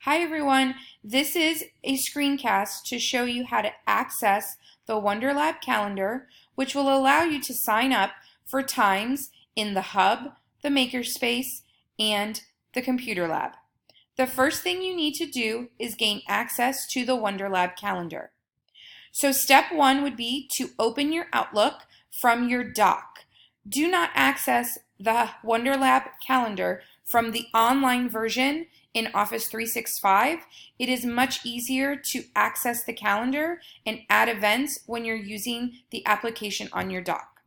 Hi everyone, this is a screencast to show you how to access the WonderLab calendar, which will allow you to sign up for times in the Hub, the Makerspace, and the Computer Lab. The first thing you need to do is gain access to the WonderLab calendar. So step one would be to open your Outlook from your dock. Do not access the WonderLab calendar from the online version in Office 365. It is much easier to access the calendar and add events when you're using the application on your dock.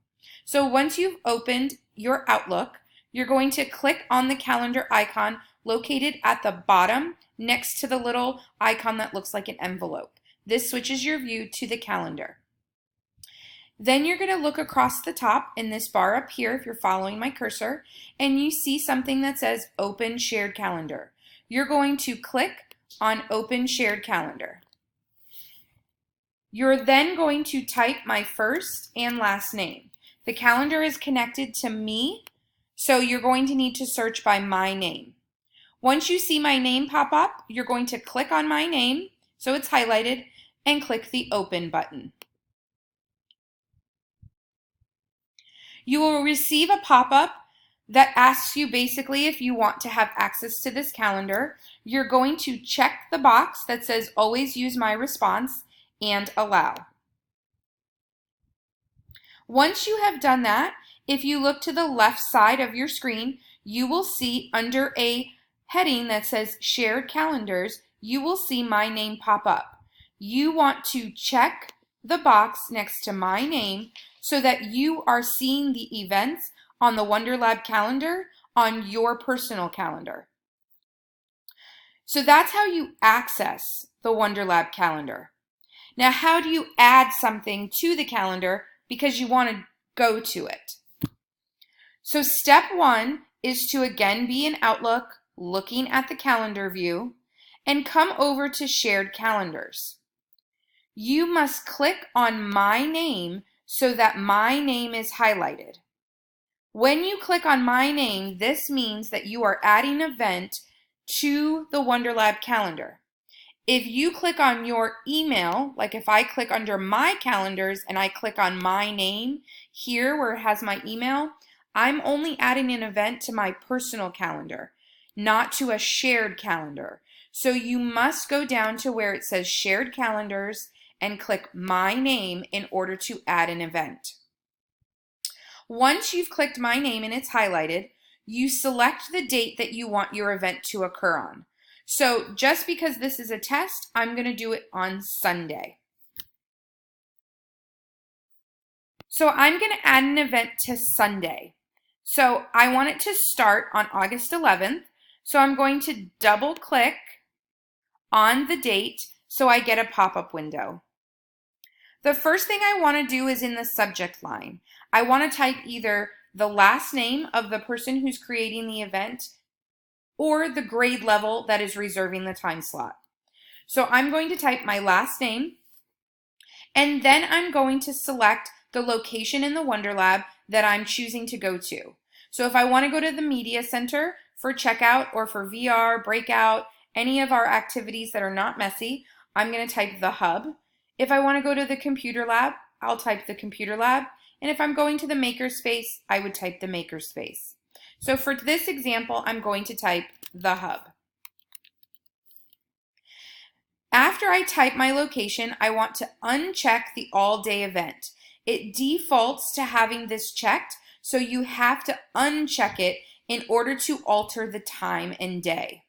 So once you've opened your Outlook, you're going to click on the calendar icon located at the bottom next to the little icon that looks like an envelope. This switches your view to the calendar. Then you're going to look across the top in this bar up here if you're following my cursor, and you see something that says Open Shared Calendar. You're going to click on Open Shared Calendar. You're then going to type my first and last name. The calendar is connected to me, so you're going to need to search by my name. Once you see my name pop up, you're going to click on my name, so it's highlighted, and click the Open button. You will receive a pop-up that asks you basically if you want to have access to this calendar. You're going to check the box that says Always Use My Response and Allow. Once you have done that, if you look to the left side of your screen, you will see under a heading that says Shared Calendars, you will see my name pop up. You want to check the box next to my name so that you are seeing the events on the WonderLab calendar on your personal calendar. So that's how you access the WonderLab calendar. Now, how do you add something to the calendar because you want to go to it? So step one is to again be in Outlook, looking at the calendar view, and come over to Shared Calendars. You must click on my name so that my name is highlighted. When you click on my name, this means that you are adding an event to the WonderLab calendar. If you click on your email, like if I click under my calendars and I click on my name here where it has my email, I'm only adding an event to my personal calendar, not to a shared calendar. So you must go down to where it says Shared Calendars and click my name in order to add an event. Once you've clicked my name and it's highlighted, you select the date that you want your event to occur on. So just because this is a test, I'm going to do it on Sunday. So I'm going to add an event to Sunday. So I want it to start on August 11th. So I'm going to double click on the date so I get a pop-up window. The first thing I want to do is in the subject line. I want to type either the last name of the person who's creating the event or the grade level that is reserving the time slot. So I'm going to type my last name, and then I'm going to select the location in the WonderLab that I'm choosing to go to. So if I want to go to the Media Center for checkout or for VR, breakout, any of our activities that are not messy, I'm going to type the Hub. If I want to go to the Computer Lab, I'll type the Computer Lab. And if I'm going to the Makerspace, I would type the Makerspace. So for this example, I'm going to type the Hub. After I type my location, I want to uncheck the all-day event. It defaults to having this checked, so you have to uncheck it in order to alter the time and day.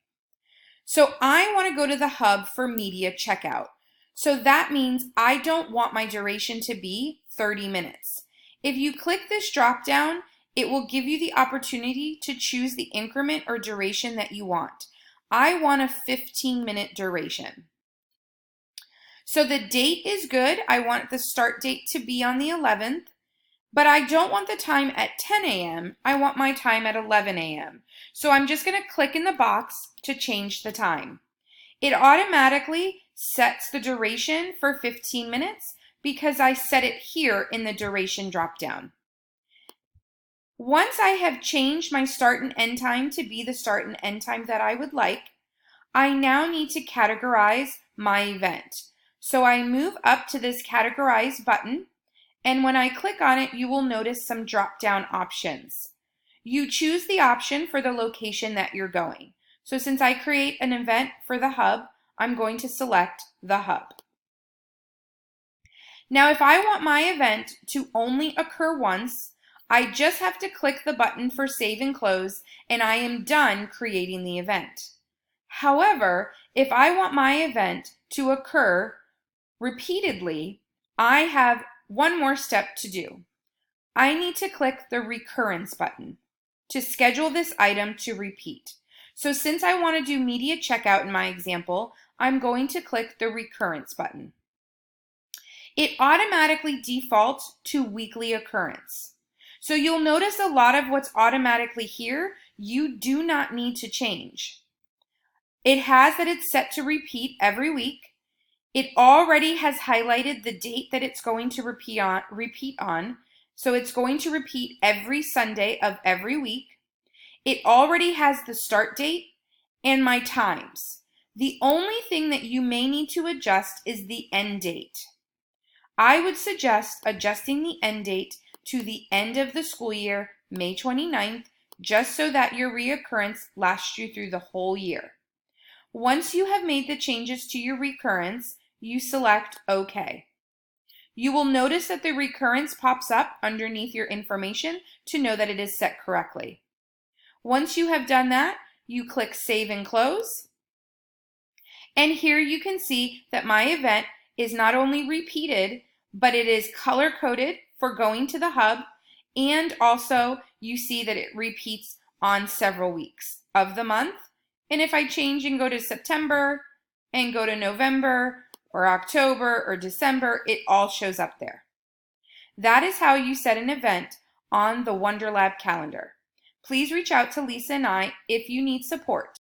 So I want to go to the Hub for media checkout. So that means I don't want my duration to be 30 minutes. If you click this drop down, it will give you the opportunity to choose the increment or duration that you want. I want a 15-minute duration. So the date is good. I want the start date to be on the 11th, but I don't want the time at 10 a.m. I want my time at 11 a.m. So I'm just going to click in the box to change the time. It automatically sets the duration for 15 minutes because I set it here in the duration dropdown. Once I have changed my start and end time to be the start and end time that I would like, I now need to categorize my event. So I move up to this Categorize button, and when I click on it, you will notice some drop-down options. You choose the option for the location that you're going. So since I create an event for the hub, I'm going to select the hub. Now, if I want my event to only occur once, I just have to click the button for Save and Close, and I am done creating the event. However, if I want my event to occur repeatedly, I have one more step to do. I need to click the Recurrence button to schedule this item to repeat. So since I want to do media checkout in my example, I'm going to click the Recurrence button. It automatically defaults to weekly occurrence. So you'll notice a lot of what's automatically here, you do not need to change. It has that it's set to repeat every week. It already has highlighted the date that it's going to repeat on. So it's going to repeat every Sunday of every week. It already has the start date and my times. The only thing that you may need to adjust is the end date. I would suggest adjusting the end date to the end of the school year, May 29th, just so that your reoccurrence lasts you through the whole year. Once you have made the changes to your recurrence, you select OK. You will notice that the recurrence pops up underneath your information to know that it is set correctly. Once you have done that, you click Save and Close. And here you can see that my event is not only repeated, but it is color-coded for going to the hub, and also you see that it repeats on several weeks of the month. And if I change and go to September and go to November or October or December, it all shows up there. That is how you set an event on the WonderLab calendar. Please reach out to Lisa and I if you need support.